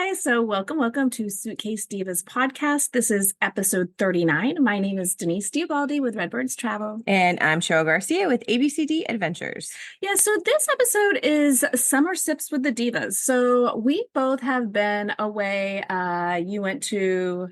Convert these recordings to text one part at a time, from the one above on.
Hi, so welcome to Suitcase Divas podcast. This is episode 39. My name is Denise Diabaldi with Redbirds Travel. And I'm Cheryl Garcia with ABCD Adventures. Yeah, so this episode is Summer Sips with the Divas. So we both have been away. I went to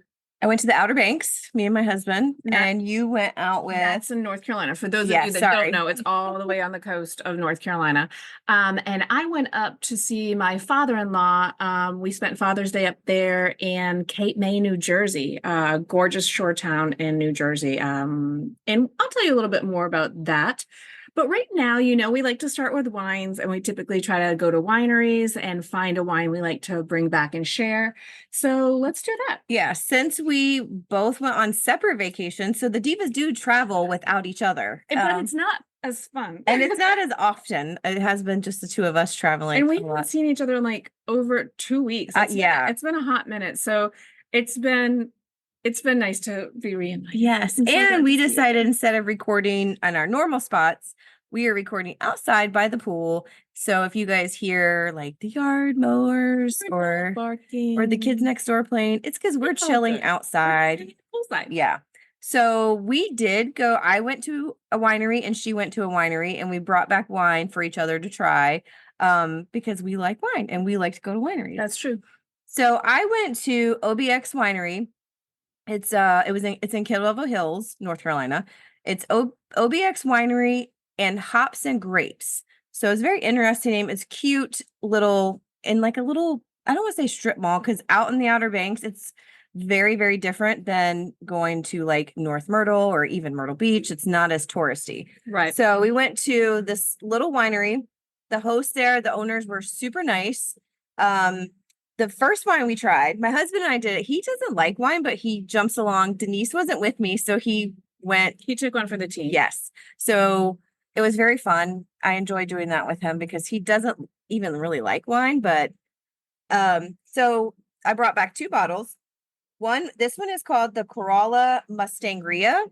the Outer Banks, me and my husband, and you went out with... That's in North Carolina. For those of you that don't know, it's all the way on the coast of North Carolina. And I went up to see my father-in-law. We spent Father's Day up there in Cape May, New Jersey, gorgeous shore town in New Jersey. And I'll tell you a little bit more about that. But right now, we like to start with wines, and we typically try to go to wineries and find a wine we like to bring back and share. So let's do that. Yeah, since we both went on separate vacations, so the Divas do travel without each other. But it's not as fun. And it's not as often. It has been just the two of us traveling. And we haven't seen each other in like over 2 weeks. It's been a hot minute. So it's been nice to be reunited. Yes. And we decided instead of recording on our normal spots, we are recording outside by the pool. So if you guys hear like the yard mowers or barking or the kids next door playing, it's because we're chilling outside. Yeah. So we did go. I went to a winery and she went to a winery, and we brought back wine for each other to try because we like wine and we like to go to wineries. That's true. So I went to OBX Winery. It's in Kidwell Hills, North Carolina. It's OBX Winery and Hops and Grapes. So it's a very interesting name. It's cute little, in like a little, I don't want to say strip mall, because out in the Outer Banks, it's very, very different than going to like North Myrtle or even Myrtle Beach. It's not as touristy. Right. So we went to this little winery. The hosts there, the owners were super nice. The first wine we tried, my husband and I did it. He doesn't like wine, but he jumps along. Denise wasn't with me, so he went. He took one for the team. Yes. So it was very fun. I enjoyed doing that with him because he doesn't even really like wine. But so I brought back 2 bottles. This one is called the Corolla Mustangria.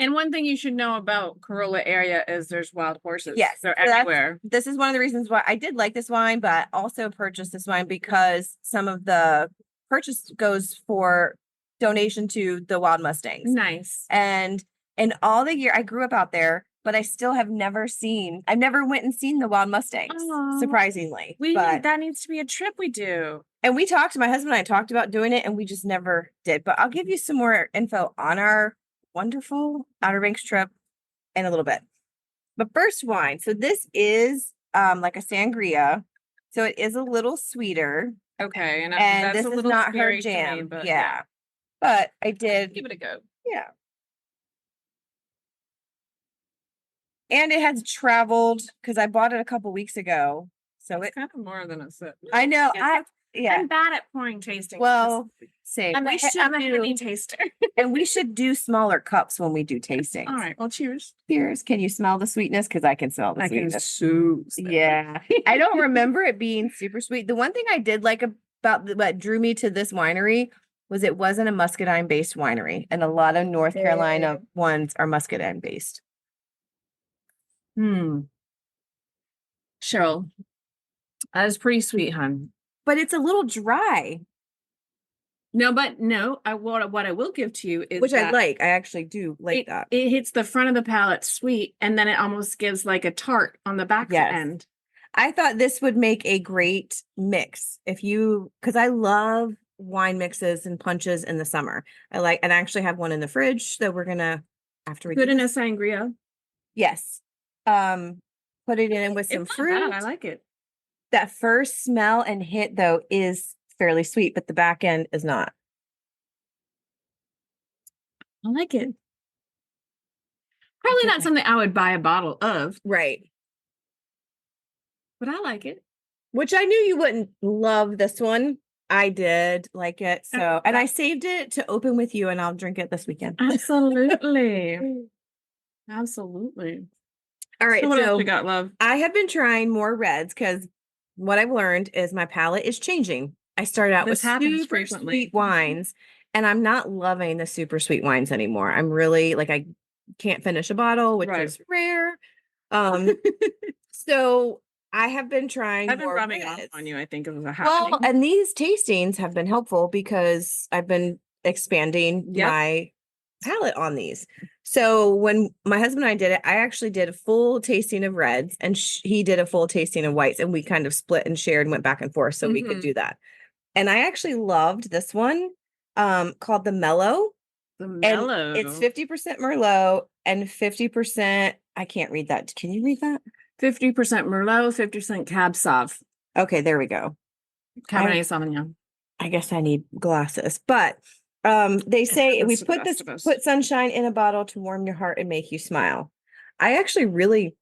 And one thing you should know about Corolla area is there's wild horses. Yes. They're everywhere. This is one of the reasons why I did like this wine, but also purchased this wine because some of the purchase goes for donation to the Wild Mustangs. Nice. And in all the year, I grew up out there, but I still have never went and seen the Wild Mustangs, surprisingly. That needs to be a trip we do. And my husband and I talked about doing it, and we just never did. But I'll give you some more info on our wonderful Outer Banks trip in a little bit. But first, wine. So this is like a sangria. So it is a little sweeter. Okay. And this is not her jam. But yeah. But I did give it a go. Yeah. And it has traveled because I bought it a couple weeks ago. So it's kind of more than a sip. I know. I'm bad at pouring tasting. Well, same. I'm a heavy taster. And we should do smaller cups when we do tastings. All right. Well, cheers. Cheers. Can you smell the sweetness? Because I can smell the sweetness. Yeah. I don't remember it being super sweet. The one thing I did like about what drew me to this winery was it wasn't a muscadine-based winery. And a lot of North Carolina ones are muscadine-based. Cheryl, that is pretty sweet, hon. But it's a little dry. What I will give to you is I like. I actually do like that. It hits the front of the palate sweet, and then it almost gives like a tart on the back end. I thought this would make a great mix because I love wine mixes and punches in the summer. And I actually have one in the fridge that we're gonna after we put in a sangria. Yes. Put it in with some fruit. I like it. That first smell and hit though is fairly sweet, but the back end is not. I like it. Probably not something I would buy a bottle of. Right. But I like it. Which I knew you wouldn't love this one. I did like it. So, and I saved it to open with you, and I'll drink it this weekend. Absolutely. Absolutely. All right. So what else we got, love? I have been trying more reds because what I've learned is my palate is changing. I started out with super sweet wines, and I'm not loving the super sweet wines anymore. I'm really I can't finish a bottle, which is rare. So I have been trying I've been more rubbing off reds. on you, I think it was a Well, happening. and these tastings have been helpful because I've been expanding Yep. my palette on these. So when my husband and I did it, I actually did a full tasting of reds and he did a full tasting of whites, and we kind of split and shared and went back and forth so we could do that. And I actually loved this one called the Mellow. The And Mellow. it's 50% Merlot and 50%, I can't read that. Can you read that? 50% Merlot, 50% Cab Sauv. Okay, there we go. Cabernet Sauvignon. I guess I need glasses, but they say we put sunshine in a bottle to warm your heart and make you smile. I actually really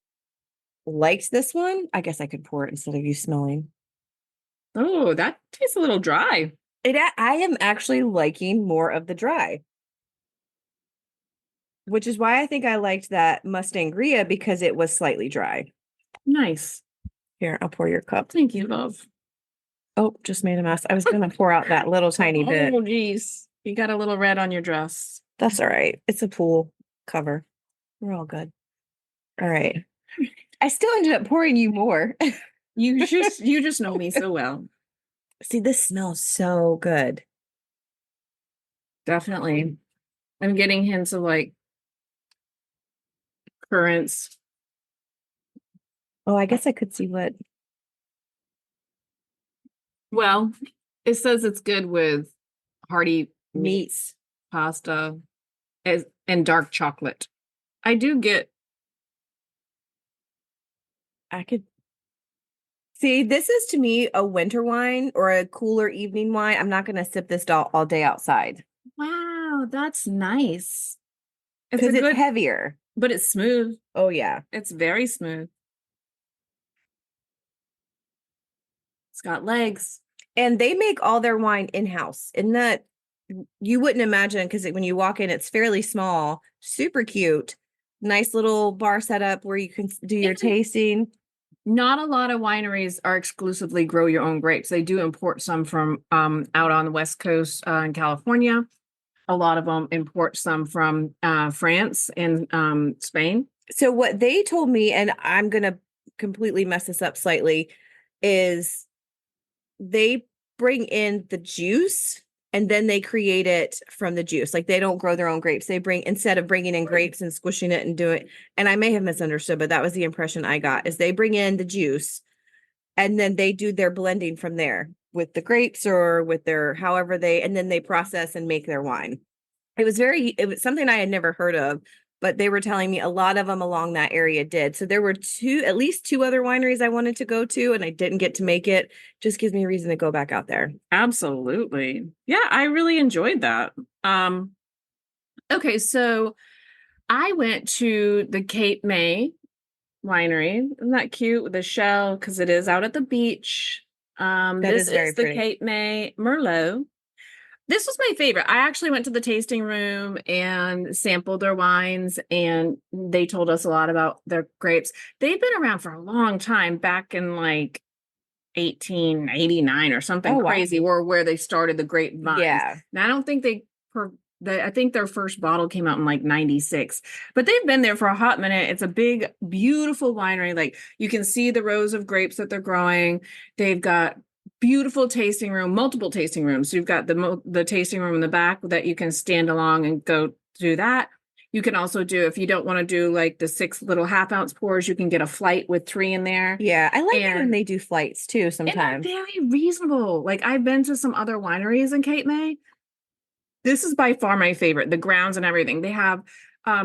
liked this one. I guess I could pour it instead of you smelling. Oh, that tastes a little dry. I am actually liking more of the dry, which is why I think I liked that Mustangria, because it was slightly dry. Nice. Here, I'll pour your cup. Thank you, love. Oh, just made a mess. I was going to pour out that little tiny bit. Oh, geez. You got a little red on your dress. That's all right. It's a pool cover. We're all good. All right. I still ended up pouring you more. You just know me so well. See, this smells so good. Definitely. I'm getting hints of like currants. Oh, I guess I could see what. Well, it says it's good with hearty meats, pasta, and dark chocolate. I do get. I could see, this is to me a winter wine or a cooler evening wine. I'm not going to sip this all day outside. Wow, that's nice. Because it's heavier. But it's smooth. Oh, yeah. It's very smooth. It's got legs. And they make all their wine in-house. In that, you wouldn't imagine, because when you walk in, it's fairly small, super cute, nice little bar setup where you can do your tasting. Not a lot of wineries are exclusively grow your own grapes. They do import some from out on the West Coast in California. A lot of them import some from France and Spain. So what they told me, and I'm going to completely mess this up slightly, is they bring in the juice and then they create it from the juice. Like they don't grow their own grapes. They instead of bringing in grapes and squishing it and do it. And I may have misunderstood, but that was the impression I got, is they bring in the juice and then they do their blending from there with the grapes or with their, and then they process and make their wine. It was something I had never heard of, but they were telling me a lot of them along that area did. So there were at least two other wineries I wanted to go to, and I didn't get to make it. Just gives me a reason to go back out there. Absolutely. Yeah, I really enjoyed that. Okay, so I went to the Cape May winery. Isn't that cute with the shell? Because it is out at the beach. This is the Cape May Merlot. This was my favorite. I actually went to the tasting room and sampled their wines, and they told us a lot about their grapes. They've been around for a long time, back in like 1889 or something crazy, or where they started the grapevines. Yeah. Now, I don't think I think their first bottle came out in like 96, but they've been there for a hot minute. It's a big, beautiful winery. Like you can see the rows of grapes that they're growing. They've got beautiful tasting room, multiple tasting rooms. So you've got the tasting room in the back that you can stand along and go do that. You can also do, if you don't want to do like the 6 little half-ounce pours, you can get a flight with 3 in there. Yeah, I like when they do flights too sometimes. And they're very reasonable. Like I've been to some other wineries in Cape May. This is by far my favorite. The grounds and everything. They have,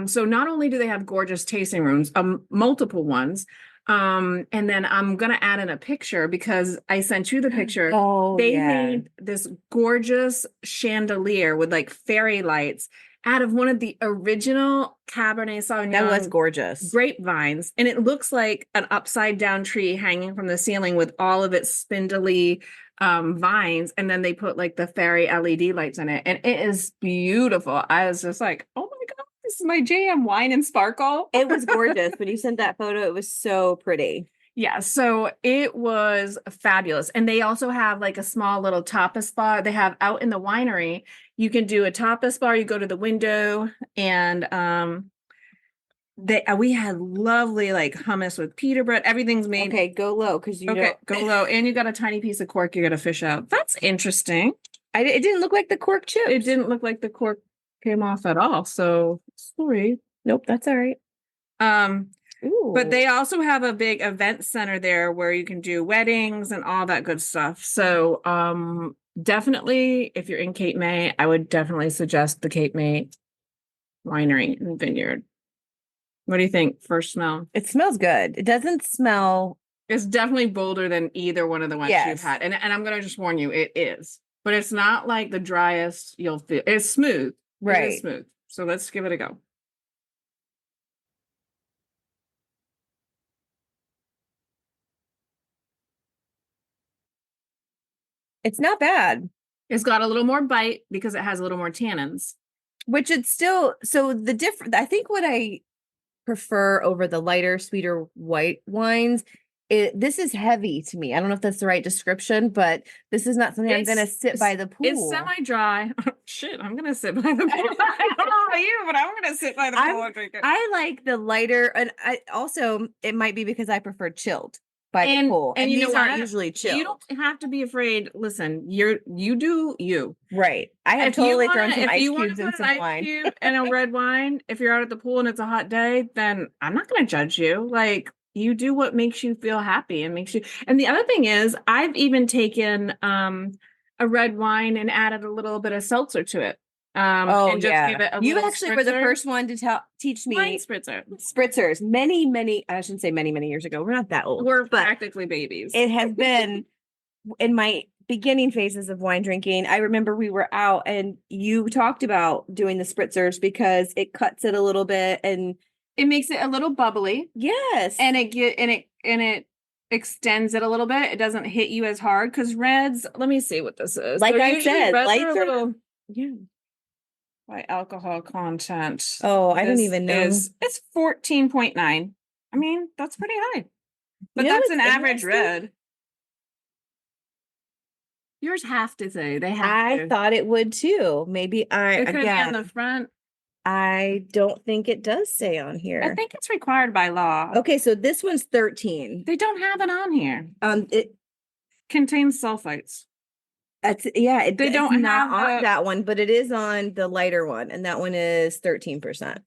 so not only do they have gorgeous tasting rooms, multiple ones, and then I'm going to add in a picture because I sent you the picture. Oh, they made this gorgeous chandelier with like fairy lights out of one of the original Cabernet Sauvignon. That was gorgeous. Grapevines. And it looks like an upside down tree hanging from the ceiling with all of its spindly vines. And then they put like the fairy LED lights in it. And it is beautiful. I was just like, oh my God, this is my jam, wine and sparkle. It was gorgeous. When you sent that photo, it was so pretty. Yeah, so it was fabulous. And they also have like a small little tapas bar. They have out in the winery, you can do a tapas bar. You go to the window and we had lovely like hummus with pita bread. Everything's made. Okay, go low because you Okay, know. go low. And you got a tiny piece of cork you got to fish out. That's interesting. It didn't look like the cork chips. It didn't look like the cork came off at all. So sorry. Nope, that's all right. Ooh. But they also have a big event center there where you can do weddings and all that good stuff. So definitely, if you're in Cape May, I would definitely suggest the Cape May Winery and Vineyard. What do you think? First smell? It smells good. It doesn't smell. It's definitely bolder than either one of the ones you've had. And I'm going to just warn you, it is. But it's not like the driest you'll feel. It's smooth. Right. It is smooth. So let's give it a go. It's not bad. It's got a little more bite because it has a little more tannins. Which it's still, so the different, I think what I prefer over the lighter, sweeter white wines, this is heavy to me. I don't know if that's the right description, but this is not something I'm going to sit by the pool. It's semi-dry. Shit, I'm going to sit by the pool. I don't know about you, but I'm going to sit by the pool and drink it. I like the lighter, and it might be because I prefer chilled by the pool. And these aren't usually chilled. You don't have to be afraid. Listen, you do you. Right. I have totally thrown some ice cubes in some wine. And a red wine, if you're out at the pool and it's a hot day, then I'm not going to judge you. Like, you do what makes you feel happy and makes you. And the other thing is, I've even taken a red wine and added a little bit of seltzer to it. And just give it a you actually spritzer. Were the first one to teach me wine spritzers many, I shouldn't say many years ago. We're not that old. We're practically babies. It has been in my beginning phases of wine drinking. I remember we were out and you talked about doing the spritzers because it cuts it a little bit and it makes it a little bubbly. Yes. And it extends it a little bit. It doesn't hit you as hard because reds, let me see what this is. Like I said, lighter. Yeah. By alcohol content. Oh, I didn't even know. It's 14.9. I mean, that's pretty high. But that's an average red. Yours have to say. I thought it would too. Maybe it could be on the front. I don't think it does say on here. I think it's required by law. Okay, so this one's 13. They don't have it on here. It contains sulfites. They don't have on that one, but it is on the lighter one, and that one is 13%.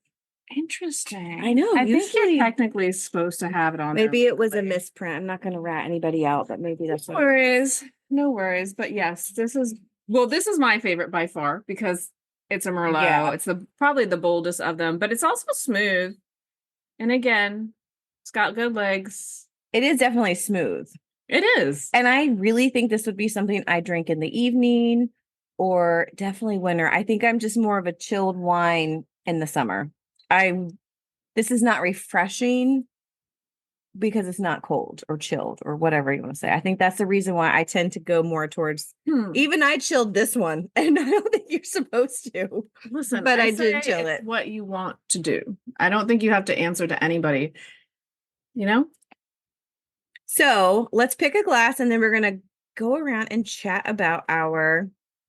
Interesting. I know. I think you're technically supposed to have it on. Maybe it was a misprint. I'm not going to rat anybody out, but maybe that's no worries. No worries. But yes, this is my favorite by far because it's a Merlot. Yeah. It's probably the boldest of them, but it's also smooth. And again, it's got good legs. It is definitely smooth. It is. And I really think this would be something I drink in the evening or definitely winter. I think I'm just more of a chilled wine in the summer. This is not refreshing because it's not cold or chilled or whatever you want to say. I think that's the reason why I tend to go more towards, even I chilled this one and I don't think you're supposed to. Listen, but I did chill it. What you want to do. I don't think you have to answer to anybody, you know? So let's pick a glass and then we're going to go around and chat about our.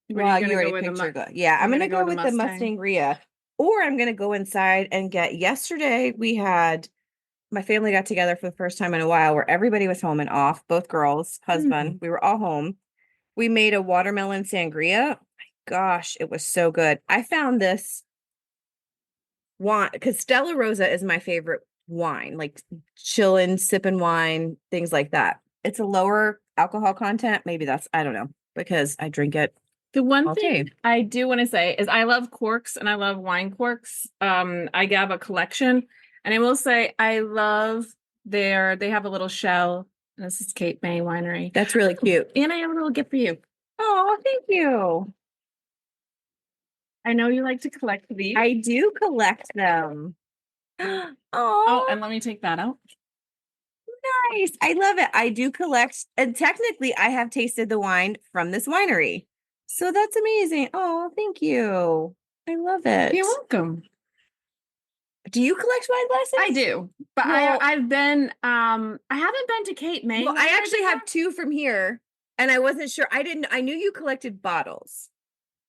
Well, you already pictured. Yeah, I'm going to go with the Mustangria, or I'm going to go inside and get. Yesterday, my family got together for the first time in a while where everybody was home and off, both girls, husband. We were all home. We made a watermelon sangria. My gosh, it was so good. I found this wine because Stella Rosa is my favorite wine, like chilling, sipping wine, things like that. It's a lower alcohol content. Maybe I don't know, because I drink it. The one thing I do want to say is I love corks and I love wine corks. I have a collection and I will say I love they have a little shell. This is Cape May Winery. That's really cute. And I have a little gift for you. Oh, thank you. I know you like to collect these. I do collect them. Oh, and let me take that out. Nice. I love it. I do collect, and technically I have tasted the wine from this winery. So that's amazing. Oh, thank you. I love it. You're welcome. Do you collect wine glasses? I do. But I've been I haven't been to Cape May. Well, I actually have 2 from here and I wasn't sure. I knew you collected bottles.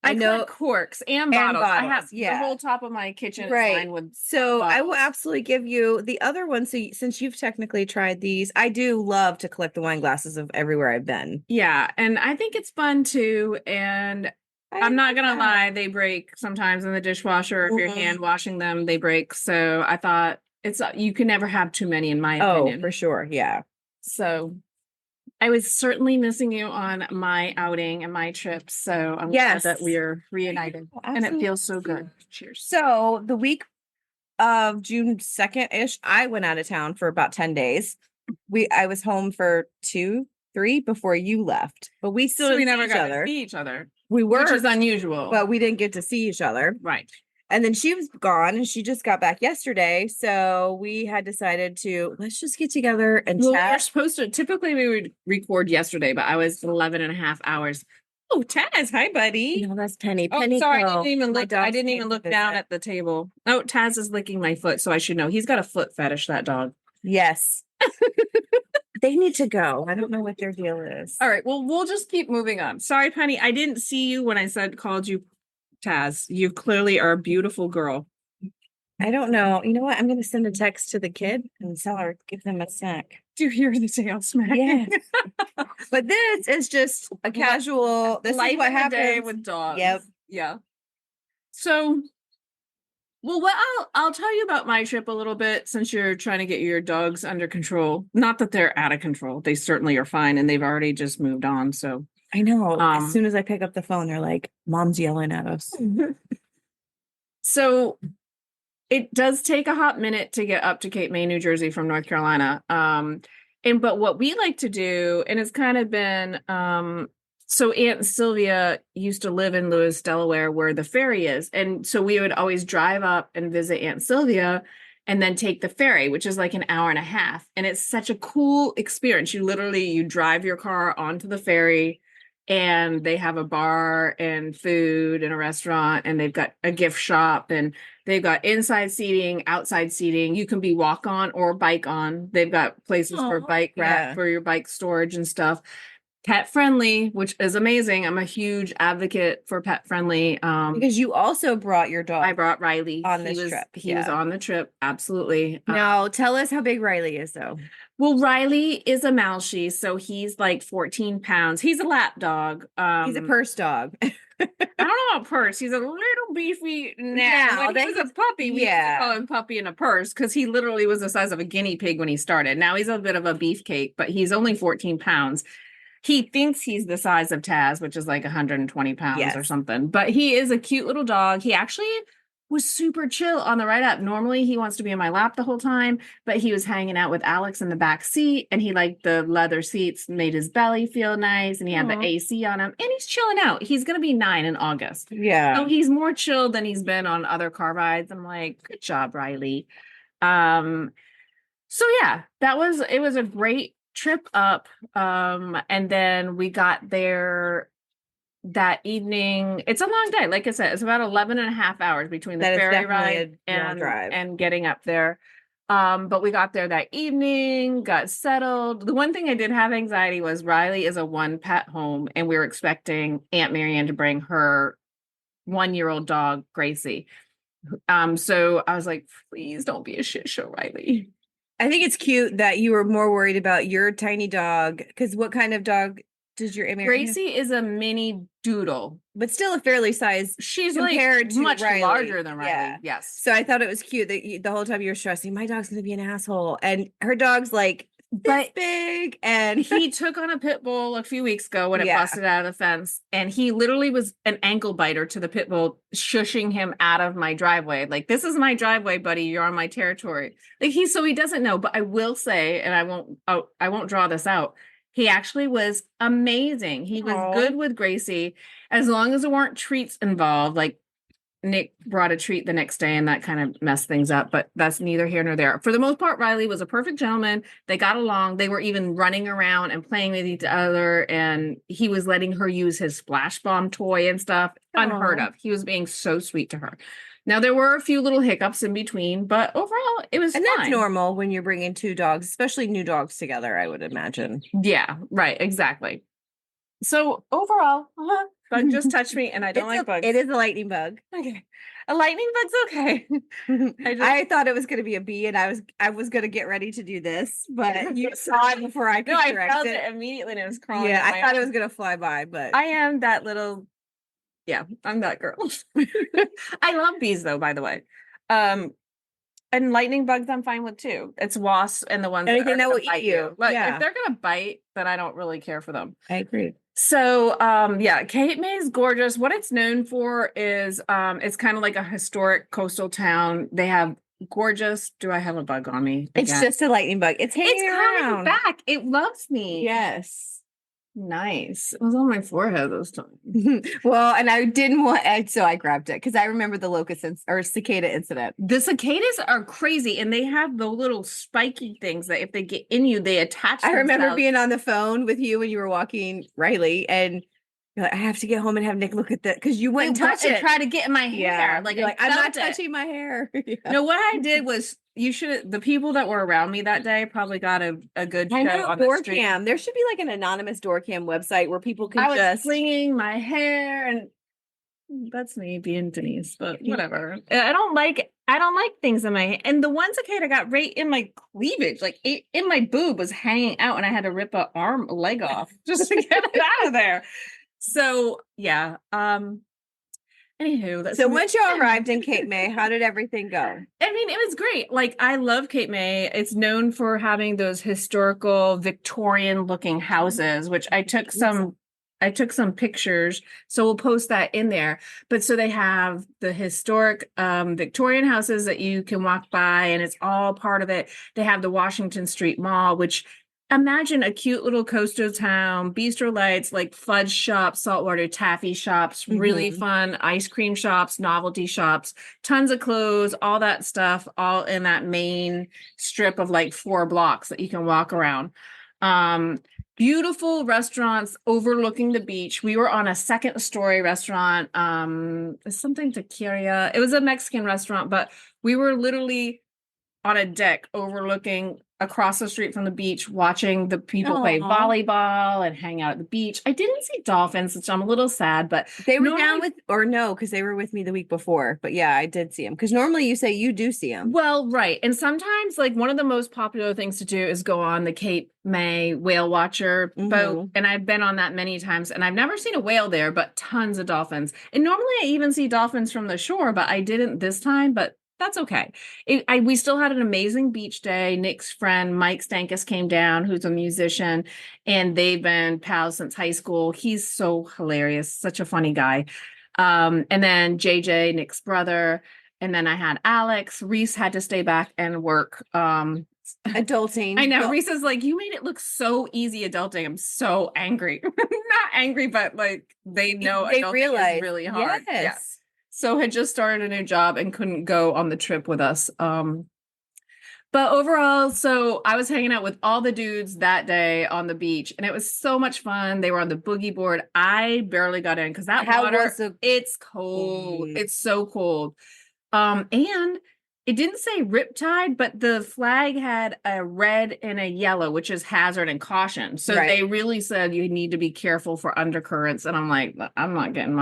I know corks and bottles. I have the whole top of my kitchen right with so bottles. I will absolutely give you the other one. So since you've technically tried these, I do love to collect the wine glasses of everywhere I've been. Yeah, and I think it's fun too. And I'm not gonna lie, they break sometimes in the dishwasher. If you're hand washing them, they break. So I thought you can never have too many, in my opinion. Oh, for sure. Yeah. So I was certainly missing you on my outing and my trip. So I'm glad that we're reunited. And it feels so good. Cheers. So the week of June 2nd-ish, I went out of town for about 10 days. I was home for 2, 3 before you left, but we still didn't never got to see each other. We were, which is unusual, but we didn't get to see each other. Right. And then she was gone and she just got back yesterday. So we had decided let's just get together and chat. We were supposed to, typically we would record yesterday, but I was 11 and a half hours. Oh, Taz, hi, buddy. No, that's Penny. Penny, sorry, I didn't even look down at the table. Oh, Taz is licking my foot, so I should know. He's got a foot fetish, that dog. Yes. They need to go. I don't know what their deal is. All right, well, we'll just keep moving on. Sorry, Penny, I didn't see you when I called you Taz. You clearly are a beautiful girl. I don't know. You know what? I'm going to send a text to the kid and tell her, give them a snack. Do you hear the tail smack? Yes. But this is just a casual. This is what happens with dogs. Yep. Yeah. So, well, I'll tell you about my trip a little bit, since you're trying to get your dogs under control. Not that they're out of control. They certainly are fine, and they've already just moved on. So I know. As soon as I pick up the phone, they're like, "Mom's yelling at us." So it does take a hot minute to get up to Cape May, New Jersey from North Carolina. But what we like to do, and it's kind of been, so Aunt Sylvia used to live in Lewis, Delaware, where the ferry is. And so we would always drive up and visit Aunt Sylvia and then take the ferry, which is like an hour and a half. And it's such a cool experience. You drive your car onto the ferry, and they have a bar and food and a restaurant, and they've got a gift shop, and they've got inside seating, outside seating. You can be walk on or bike on. They've got places for bike rack for your bike storage and stuff. Pet friendly, which is amazing. I'm a huge advocate for pet friendly. Because you also brought your dog. I brought Riley on this trip. He was on the trip. Absolutely. Now tell us how big Riley is, though. Well, Riley is a Malshi, so he's like 14 pounds. He's a lap dog. He's a purse dog. I don't know about purse. He's a little beefy now. When he was a puppy, we used to call him Puppy in a Purse, because he literally was the size of a guinea pig when he started. Now he's a bit of a beefcake, but he's only 14 pounds. He thinks he's the size of Taz, which is like 120 pounds or something. But he is a cute little dog. He actually was super chill on the ride up. Normally he wants to be in my lap the whole time, but he was hanging out with Alex in the back seat, and he liked the leather seats, made his belly feel nice, and he had the AC on him, and he's chilling out. He's going to be 9 in August. Yeah. So he's more chill than he's been on other car rides. I'm like, good job, Riley. So yeah, it was a great trip up. And then we got there that evening. It's a long day. Like I said, it's about 11 and a half hours between the ferry ride and getting up there. But we got there that evening, got settled. The one thing I did have anxiety was Riley is a 1-pet home, and we were expecting Aunt Marianne to bring her 1-year-old dog, Gracie. So I was like, please don't be a shit show, Riley. I think it's cute that you were more worried about your tiny dog, because what kind of dog does your Aunt Marianne have? Gracie is a mini doodle, but still a fairly sized. She's compared to much Riley. larger than Riley. Yeah. Yes. So I thought it was cute that the whole time you were stressing, my dog's going to be an asshole, and her dog's like this big, and he took on a pit bull a few weeks ago when it busted out of the fence, and he literally was an ankle biter to the pit bull, shushing him out of my driveway. Like, this is my driveway, buddy. You're on my territory. Like, he doesn't know, but I will say, and I won't draw this out. He actually was amazing. He was good with Gracie, as long as there weren't treats involved. Like, Nick brought a treat the next day, and that kind of messed things up, but that's neither here nor there. For the most part, Riley was a perfect gentleman. They got along. They were even running around and playing with each other, and he was letting her use his splash bomb toy and stuff. Unheard of. He was being so sweet to her. Now, there were a few little hiccups in between, but overall, it was fine. And that's normal when you're bringing 2 dogs, especially new dogs together, I would imagine. Yeah, right. Exactly. So overall, Bug just touched me, and I don't like bugs. It is a lightning bug. Okay. A lightning bug's okay. I thought it was going to be a bee, and I was going to get ready to do this, but you saw it before I could correct I felt it immediately, and it was crawling. Yeah, I thought it was going to fly by, but I am that little. Yeah, I'm that girl. I love bees, though. By the way, and lightning bugs, I'm fine with too. It's wasps and the ones anything that will eat you. Like if they're gonna bite, then I don't really care for them. I agree. So, yeah, Cape May is gorgeous. What it's known for is, it's kind of like a historic coastal town. They have gorgeous. Do I have a bug on me? It's just a lightning bug. It's hanging coming back. It loves me. Yes. Nice. It was on my forehead this time. Well, and I didn't want, so I grabbed it because I remember the locust or cicada incident. The cicadas are crazy, and they have the little spiky things that if they get in you, they attach themselves. I remember being on the phone with you when you were walking Riley, and you're like, I have to get home and have Nick look at that because you wouldn't touch it. Try to get in my hair. Yeah. Like, I'm not touching my hair. Yeah. No, what I did was the people that were around me that day probably got a good show on door the street. cam. There should be like an anonymous door cam website where people can I was flinging my hair, and that's me being Denise, but whatever. I don't like things in my hair. And the one cicada got right in my cleavage, like in my boob was hanging out, and I had to rip a leg off just to get it out of there. So yeah. Anywho, so once you arrived in Cape May, how did everything go? I mean, it was great. Like, I love Cape May. It's known for having those historical Victorian looking houses, which I took some pictures. So we'll post that in there. But so they have the historic Victorian houses that you can walk by, and it's all part of it. They have the Washington Street Mall, which imagine a cute little coastal town, bistro lights, like fudge shops, saltwater taffy shops, really fun ice cream shops, novelty shops, tons of clothes, all that stuff, all in that main strip of like 4 blocks that you can walk around. Beautiful restaurants overlooking the beach. We were on a 2nd story restaurant, something taqueria. It was a Mexican restaurant, but we were literally on a deck overlooking across the street from the beach, watching the people play volleyball and hang out at the beach. I didn't see dolphins, which I'm a little sad, but they were down with, or no, because they were with me the week before. But yeah, I did see them. Because normally you say you do see them. Well, right. And sometimes, like, one of the most popular things to do is go on the Cape May whale watcher boat. And I've been on that many times, and I've never seen a whale there, but tons of dolphins. And normally I even see dolphins from the shore, but I didn't this time. But that's okay. We still had an amazing beach day. Nick's friend, Mike Stankus, came down, who's a musician, and they've been pals since high school. He's so hilarious, such a funny guy. And then JJ, Nick's brother. And then I had Alex. Reese had to stay back and work. Adulting. I know. Reese is like, you made it look so easy adulting. I'm so angry. Not angry, but like they know they adulting realize is really hard. Yes. Yeah. So had just started a new job and couldn't go on the trip with us. But overall, so I was hanging out with all the dudes that day on the beach, and it was so much fun. They were on the boogie board. I barely got in because that water, it's cold. It's so cold. And it didn't say riptide, but the flag had a red and a yellow, which is hazard and caution. So they really said you need to be careful for undercurrents. And I'm like, I'm not getting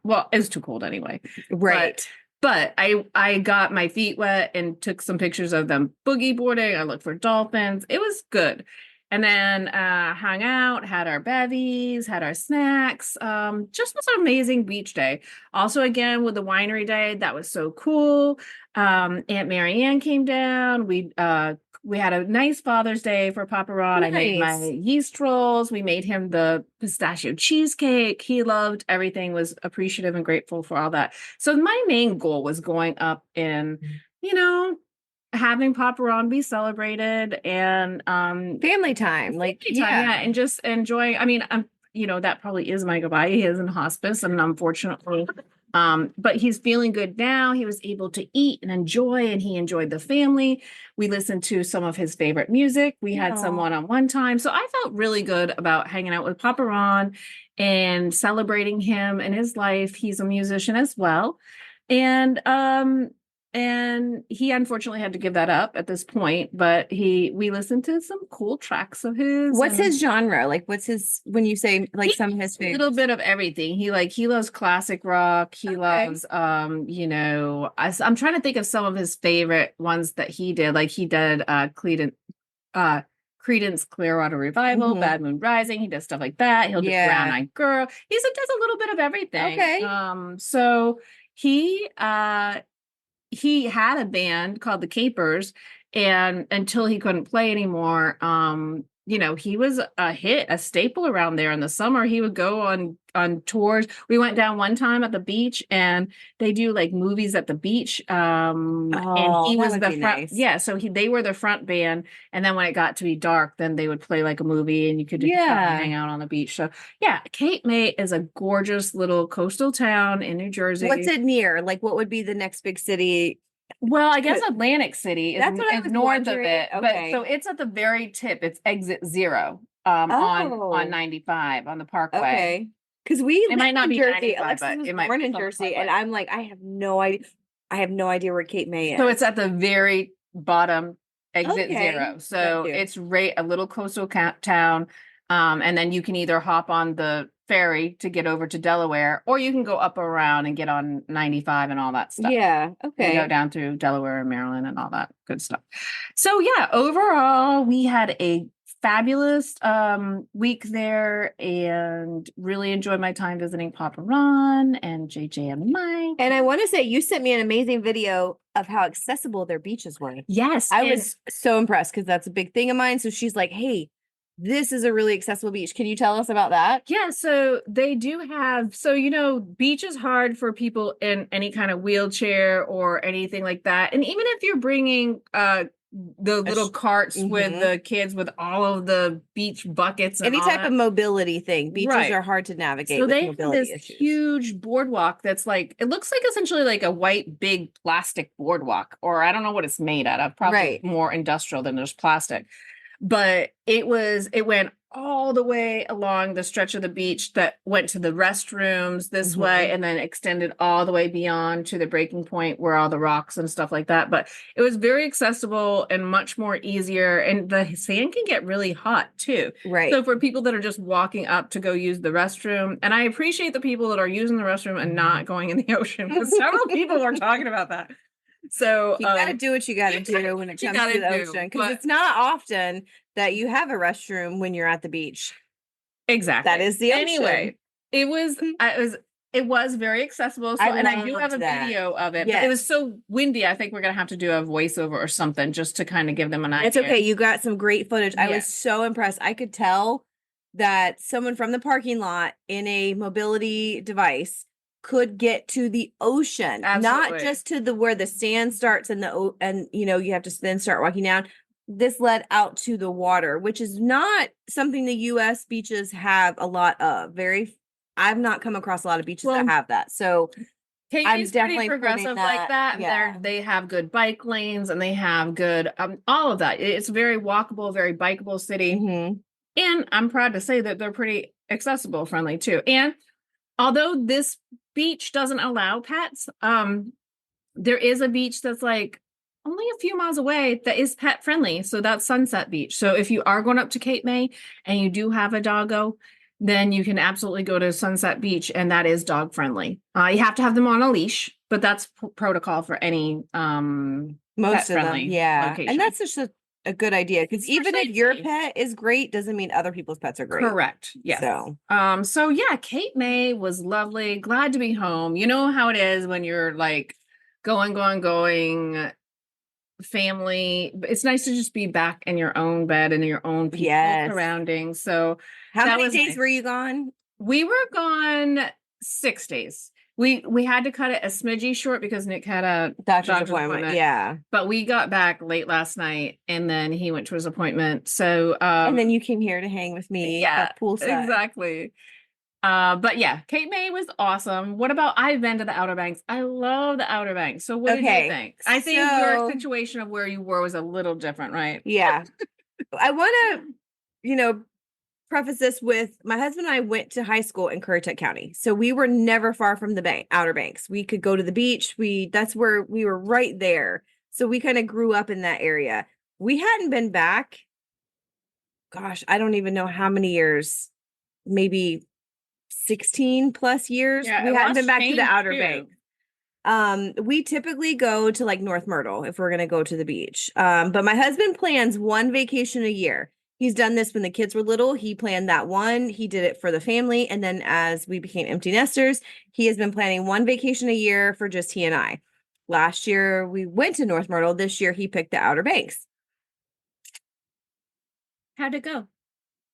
well, it's too cold anyway. Right. But I got my feet wet and took some pictures of them boogie boarding. I looked for dolphins. It was good. And then hung out, had our bevies, had our snacks. Just was an amazing beach day. Also, again, with the winery day, that was so cool. Aunt Marianne came down. We had a nice Father's Day for Papa Ron. Nice. I made my yeast rolls. We made him the pistachio cheesecake. He loved everything, was appreciative and grateful for all that. So my main goal was going up and, having Papa Ron be celebrated and family time, and just enjoying. I mean, that probably is my goodbye. He is in hospice, and unfortunately, but he's feeling good now. He was able to eat and enjoy, and he enjoyed the family. We listened to some of his favorite music. We had some one-on-one time, so I felt really good about hanging out with Papa Ron and celebrating him and his life. He's a musician as well, and and he unfortunately had to give that up at this point, but we listened to some cool tracks of his. What's his genre? Like, what's his, when you say like some of his favorites? A little bit of everything. He loves classic rock. He loves, I'm trying to think of some of his favorite ones that he did. Like he did Creedence Clearwater Revival, Bad Moon Rising. He does stuff like that. He'll do Brown Eyed Girl. He does a little bit of everything. Okay. So he had a band called the Capers, and until he couldn't play anymore, he was a staple around there in the summer. He would go on tours. We went down one time at the beach, and they do like movies at the beach. And he was the front. Nice. Yeah, so they were the front band, and then when it got to be dark, then they would play like a movie, and you could hang out on the beach. So yeah, Cape May is a gorgeous little coastal town in New Jersey. What's it near? Like, what would be the next big city? Well, I guess Atlantic City is north of it, but so it's at the very tip. It's exit 0 on 95 on the Parkway. Okay, because it might not be Jersey. Alexis was born in Jersey, and I'm like, I have no idea. I have no idea where Cape May is. So it's at the very bottom, exit 0. So it's right a little coastal town, and then you can either hop on the ferry to get over to Delaware, or you can go up around and get on 95 and all that stuff. Yeah. Okay. And go down through Delaware and Maryland and all that good stuff. So yeah, overall we had a fabulous week there, and really enjoyed my time visiting Papa Ron and JJ and Mike. And I want to say you sent me an amazing video of how accessible their beaches were. Yes. I was so impressed because that's a big thing of mine. So she's like, hey, this is a really accessible beach. Can you tell us about that? Yeah, so they do have, beach is hard for people in any kind of wheelchair or anything like that. And even if you're bringing the little carts with the kids with all of the beach buckets and any type of mobility thing, beaches are hard to navigate. So they have this huge boardwalk that's like, it looks like essentially like a white big plastic boardwalk, or I don't know what it's made out of, probably more industrial than just plastic. But it went all the way along the stretch of the beach that went to the restrooms this way, and then extended all the way beyond to the breaking point where all the rocks and stuff like that. But it was very accessible and much more easier. And the sand can get really hot too. Right. So for people that are just walking up to go use the restroom, and I appreciate the people that are using the restroom and not going in the ocean, because several people were talking about that. So you got to do what you got to do when it comes to the ocean, because it's not often that you have a restroom when you're at the beach. Exactly. That is the ocean. Anyway, it was very accessible. So, and I do have a video of it. Yes. But it was so windy. I think we're gonna have to do a voiceover or something just to kind of give them an idea. It's okay. You got some great footage. I was so impressed. I could tell that someone from the parking lot in a mobility device could get to the ocean. Absolutely. Not just to where the sand starts and you have to then start walking down. This led out to the water, which is not something the U.S. beaches have a lot of. I've not come across a lot of beaches that have that. So I'm definitely progressive like that. Yeah. They have good bike lanes, and they have good all of that. It's a very walkable, very bikeable city. And I'm proud to say that they're pretty accessible, friendly too. And although this beach doesn't allow pets, there is a beach that's like only a few miles away that is pet friendly. So that's Sunset Beach. So if you are going up to Cape May and you do have a doggo, then you can absolutely go to Sunset Beach, and that is dog friendly. You have to have them on a leash, but that's protocol for any most of them. Location. And that's just a good idea, because even if your pet is great doesn't mean other people's pets are great. Correct. Yes. So yeah, Cape May was lovely. Glad to be home. You know how it is when you're like going family. It's nice to just be back in your own bed and your own people surroundings. So how many days were you gone? We were gone 6 days. We had to cut it a smidgy short because Nick had a doctor's appointment. Yeah. But we got back late last night, and then he went to his appointment. So and then you came here to hang with me at poolside. Exactly. But yeah, Cape May was awesome. What about, I've been to the Outer Banks. I love the Outer Banks. So what did you think? I think your situation of where you were was a little different, right? Yeah. I want to, preface this with my husband and I went to high school in Currituck County. So we were never far from the Outer Banks. We could go to the beach. That's where we were right there. So we kind of grew up in that area. We hadn't been back. Gosh, I don't even know how many years, maybe 16 plus years. Yeah, we hadn't been back to the Outer too. Banks. We typically go to like North Myrtle if we're going to go to the beach. But my husband plans one vacation a year. He's done this when the kids were little. He planned that one. He did it for the family. And then as we became empty nesters, he has been planning one vacation a year for just he and I. Last year, we went to North Myrtle. This year, he picked the Outer Banks. How'd it go?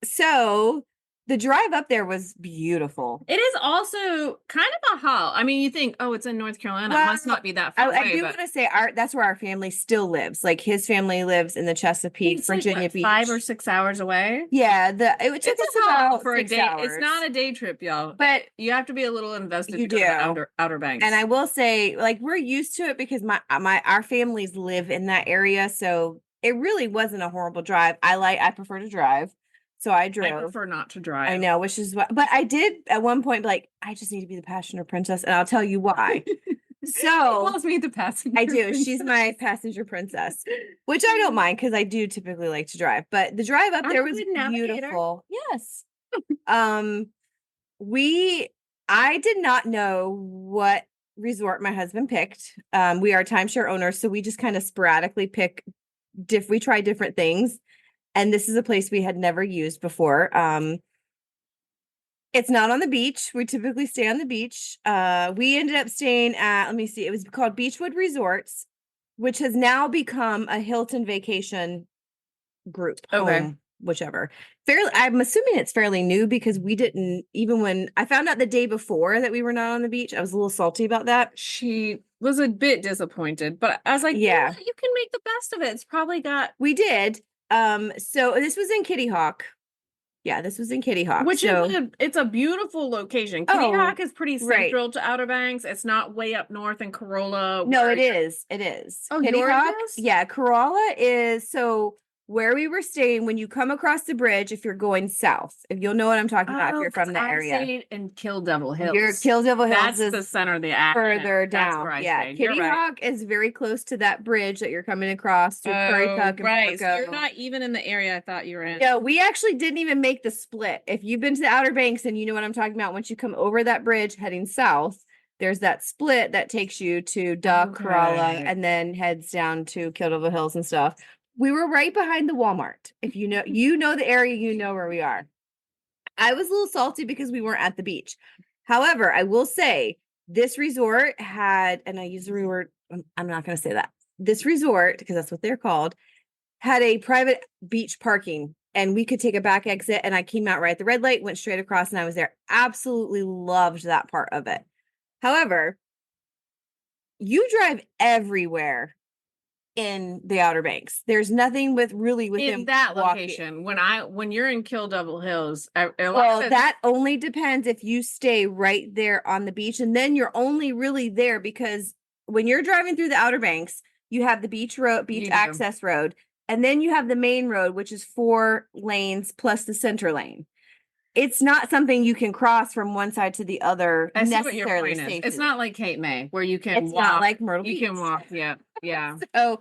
So the drive up there was beautiful. It is also kind of a haul. I mean, you think, oh, it's in North Carolina. It must not be that far away. I do want to say that's where our family still lives. Like his family lives in the Chesapeake, Virginia Beach. 5 or 6 hours away. Yeah, it took us about for 6 a day. hours. It's not a day trip, y'all. But you have to be a little invested. You to do. Go to the Outer Banks. And I will say, like, we're used to it because our families live in that area, so it really wasn't a horrible drive. I prefer to drive. So I drove. I prefer not to drive. I know, which is what, but I did at one point be like, I just need to be the passenger princess, and I'll tell you why. So calls me the passenger. I do. Princess. She's my passenger princess, which I don't mind because I do typically like to drive. But the drive up there was beautiful. Yes. I did not know what resort my husband picked. We are timeshare owners, so we just kind of sporadically pick. We try different things. And this is a place we had never used before. It's not on the beach. We typically stay on the beach. We ended up staying at, let me see, it was called Beachwood Resorts, which has now become a Hilton vacation group. Okay. Home, whichever. I'm assuming it's fairly new because we didn't, even when I found out the day before that we were not on the beach, I was a little salty about that. She was a bit disappointed, but I was like, yeah, you can make the best of it. It's probably got. We did. So this was in Kitty Hawk. Yeah, this was in Kitty Hawk. Which it's a beautiful location. Kitty Hawk is pretty central to Outer Banks. It's not way up north in Corolla. No, it is. It is. Oh, Kitty Hawk? Yeah, Corolla is so where we were staying when you come across the bridge, if you're going south, if you'll know what I'm talking about, if you're from the area. I stayed in Kill Devil Hills. Kill Devil Hills is the center of the action. Further down. Yeah, Kitty Hawk is very close to that bridge that you're coming across through Currituck and right. So you're not even in the area I thought you were in. No, we actually didn't even make the split. If you've been to the Outer Banks and you know what I'm talking about, once you come over that bridge heading south, there's that split that takes you to Corolla and then heads down to Kill Devil Hills and stuff. We were right behind the Walmart. If you know the area, you know where we are. I was a little salty because we weren't at the beach. However, I will say this resort had, and I use the word, I'm not going to say that. This resort, because that's what they're called, had a private beach parking, and we could take a back exit, and I came out right at the red light, went straight across, and I was there. Absolutely loved that part of it. However, you drive everywhere in the Outer Banks. There's nothing within that location. When you're in Kill Devil Hills, that only depends if you stay right there on the beach, and then you're only really there because when you're driving through the Outer Banks, you have the beach access road, and then you have the main road, which is 4 lanes plus the center lane. It's not something you can cross from one side to the other necessarily safely. It's not like Cape May where you can walk. It's not like Myrtle Beach. You can walk, yeah. So,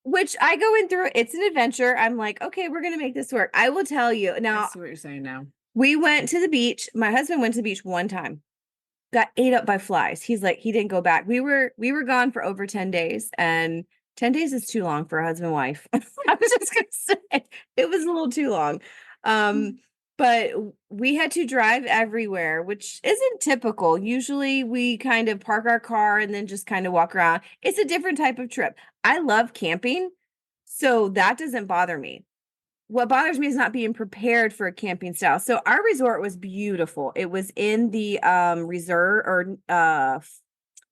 which I go in through, it's an adventure. I'm like, okay, we're going to make this work. I will tell you. Now, I see what you're saying now. We went to the beach. My husband went to the beach one time, got ate up by flies. He's like, he didn't go back. We were gone for over 10 days, and 10 days is too long for a husband and wife. I was just going to say it was a little too long. But we had to drive everywhere, which isn't typical. Usually we kind of park our car and then just kind of walk around. It's a different type of trip. I love camping, so that doesn't bother me. What bothers me is not being prepared for a camping style. So our resort was beautiful. It was in the reserve, or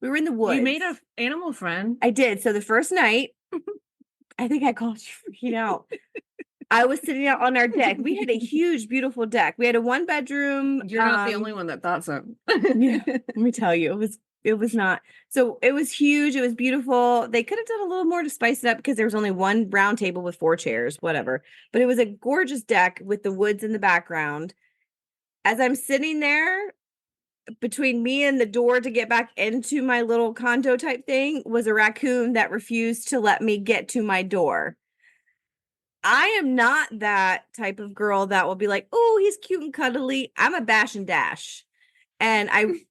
we were in the woods. You made an animal friend. I did. So the first night, I think I called you freaking out. I was sitting out on our deck. We had a huge, beautiful deck. We had a 1-bedroom. You're not the only one that thought so. Yeah, let me tell you, it was it was not. So it was huge. It was beautiful. They could have done a little more to spice it up because there was only one round table with 4 chairs, whatever. But it was a gorgeous deck with the woods in the background. As I'm sitting there, between me and the door to get back into my little condo type thing was a raccoon that refused to let me get to my door. I am not that type of girl that will be like, oh, he's cute and cuddly. I'm a bash and dash. And I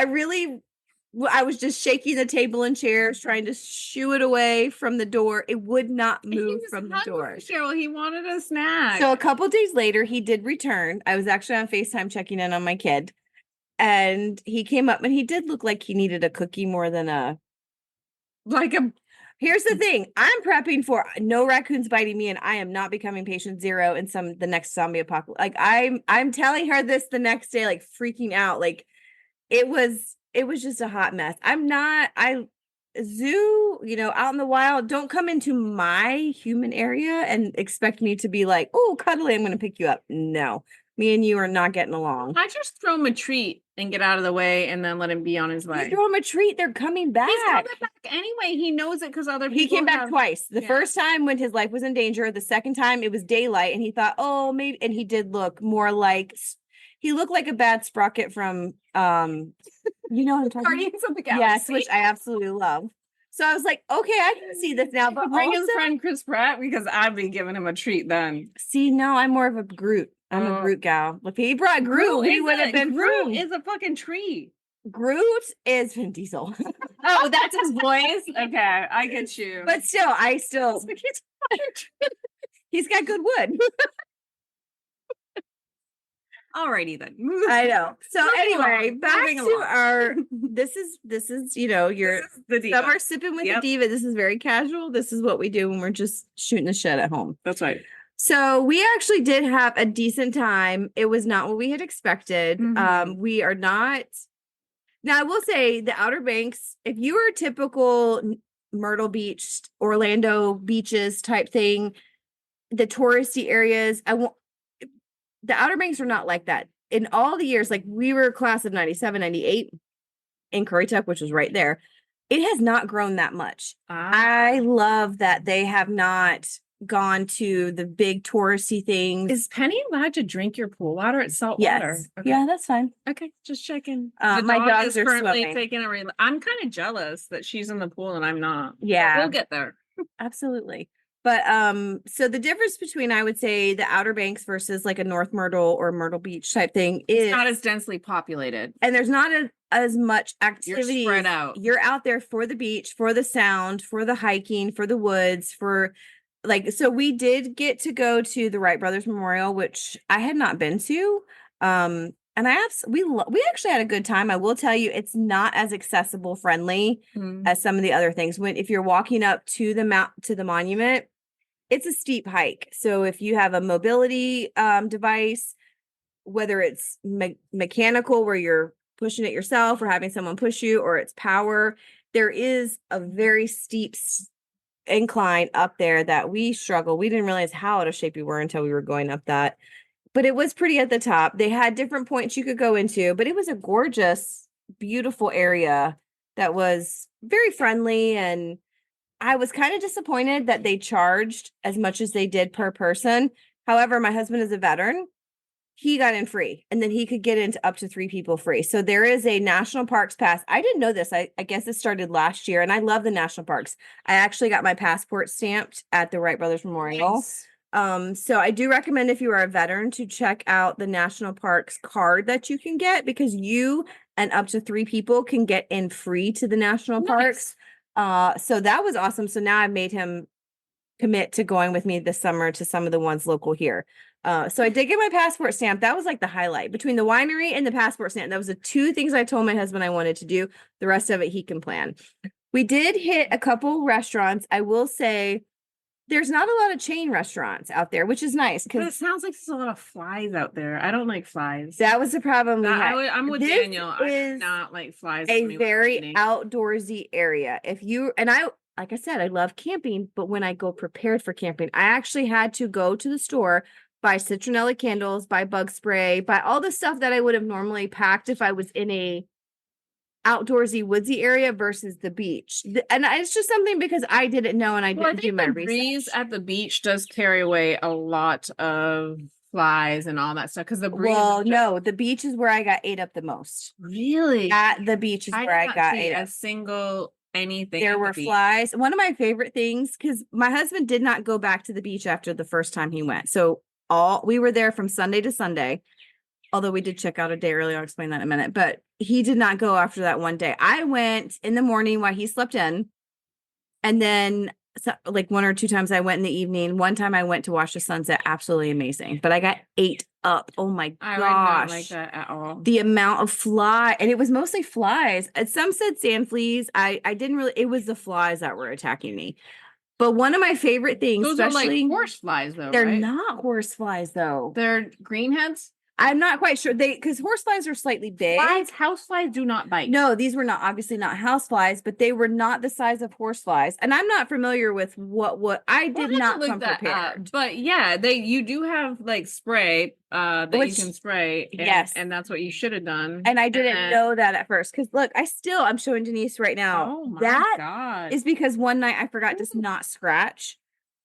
really, I was just shaking the table and chairs, trying to shoo it away from the door. It would not move from the door. Cheryl, he wanted a snack. So a couple days later, he did return. I was actually on FaceTime checking in on my kid. And he came up and he did look like he needed a cookie more than Here's the thing. I'm prepping for no raccoons biting me, and I am not becoming patient 0 in the next zombie apocalypse. Like I'm telling her this the next day, like freaking out. Like it was just a hot mess. Zoo, out in the wild, don't come into my human area and expect me to be like, oh, cuddly, I'm going to pick you up. No, me and you are not getting along. I just throw him a treat and get out of the way and then let him be on his way. You throw him a treat, they're coming back. He's coming back anyway. He knows it because other people. He came back twice. The first time when his life was in danger. The second time it was daylight, and he thought, oh, maybe. And he did look more like he looked like a bad sprocket from you know what I'm talking Guardians of the Galaxy. Yes, which I absolutely love. So I was like, okay, I can see this now. But bring his friend Chris Pratt because I'd be giving him a treat then. See, no, I'm more of a Groot. I'm a Groot gal. If he brought Groot, he would have been Groot. Is a fucking treat. Groot is Vin Diesel. Oh, that's his voice? Okay, I get you. But still, he's got good wood. Alrighty then. I know. So anyway, back to our this is your some are sipping with the diva. This is very casual. This is what we do when we're just shooting the shit at home. That's right. So we actually did have a decent time. It was not what we had expected. Mm-hmm. We are not. Now I will say the Outer Banks, if you are a typical Myrtle Beach, Orlando beaches type thing, the touristy areas, the Outer Banks are not like that. In all the years, like we were class of 97, 98 in Currituck, which was right there. It has not grown that much. I love that they have not gone to the big touristy things. Is Penny allowed to drink your pool water? It's salt water. Okay. Yeah, that's fine. Okay, just checking. My dogs are currently taking I'm kind of jealous that she's in the pool and I'm not. Yeah, we'll get there. Absolutely. But so the difference between, I would say, the Outer Banks versus like a North Myrtle or Myrtle Beach type thing is it's not as densely populated, and there's not as much activity. You're spread out. You're out there for the beach, for the sound, for the hiking, for the woods, for so we did get to go to the Wright Brothers Memorial, which I had not been to. And we actually had a good time. I will tell you, it's not as accessible friendly as some of the other things. If you're walking up to the monument, it's a steep hike. So if you have a mobility device, whether it's mechanical where you're pushing it yourself or having someone push you, or it's power, there is a very steep incline up there that we struggle. We didn't realize how out of shape we were until we were going up that. But it was pretty at the top. They had different points you could go into, but it was a gorgeous, beautiful area that was very friendly. And I was kind of disappointed that they charged as much as they did per person. However, my husband is a veteran. He got in free, and then he could get into up to 3 people free. So there is a national parks pass. I didn't know this. I guess it started last year, and I love the national parks. I actually got my passport stamped at the Wright Brothers Memorial. Nice. So I do recommend, if you are a veteran, to check out the national parks card that you can get, because you and up to 3 people can get in free to the national parks. So that was awesome. So now I've made him commit to going with me this summer to some of the ones local here. So I did get my passport stamp. That was like the highlight between the winery and the passport stamp. That was the 2 things I told my husband I wanted to do. The rest of it he can plan. We did hit a couple restaurants. I will say there's not a lot of chain restaurants out there, which is nice. But it sounds like there's a lot of flies out there. I don't like flies. That was the problem. I'm with Daniel. I do not like flies. A very outdoorsy area. Like I said, I love camping, but when I go prepared for camping, I actually had to go to the store, buy citronella candles, buy bug spray, buy all the stuff that I would have normally packed if I was in a outdoorsy, woodsy area versus the beach. And it's just something because I didn't know and I didn't do my research. Breeze at the beach does carry away a lot of flies and all that stuff because the breeze. Well, no, the beach is where I got ate up the most. Really? At the beach is where I got ate up. A single anything. There were flies. One of my favorite things, because my husband did not go back to the beach after the first time he went. So we were there from Sunday to Sunday. Although we did check out a day early. I'll explain that in a minute. But he did not go after that one day. I went in the morning while he slept in. And then like 1 or 2 times I went in the evening. One time I went to watch the sunset. Absolutely amazing. But I got ate up. Oh my gosh. I would not like that at all. The amount of fly. And it was mostly flies. Some said sand fleas. I didn't really. It was the flies that were attacking me. But one of my favorite things. Those especially, are like horse flies though, they're right? not horse flies though. They're greenheads? I'm not quite sure. Because horse flies are slightly big. House flies do not bite. No, these were obviously not house flies, but they were not the size of horse flies. And I'm not familiar with what I did not come prepared. But yeah, you do have like spray that you can spray. Yes. And that's what you should have done. And I didn't know that at first. Because look, I'm showing Denise right now. Oh my God. Is because one night I forgot to not scratch.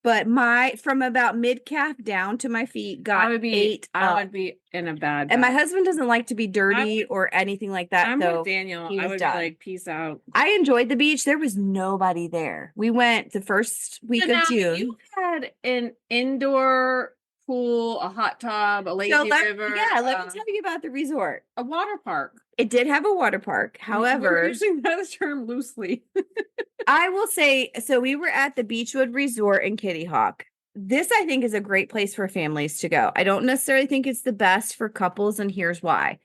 But from about mid calf down to my feet got ate up. I would be in a bad. And my husband doesn't like to be dirty or anything like that. I'm with Daniel. I would be like, peace out. I enjoyed the beach. There was nobody there. We went the first week of June. You had an indoor pool, a hot tub, a lazy river. Yeah, let me tell you about the resort. A water park. It did have a water park. However, we're using that term loosely. I will say, so we were at the Beachwood Resort in Kitty Hawk. This, I think, is a great place for families to go. I don't necessarily think it's the best for couples, and here's why.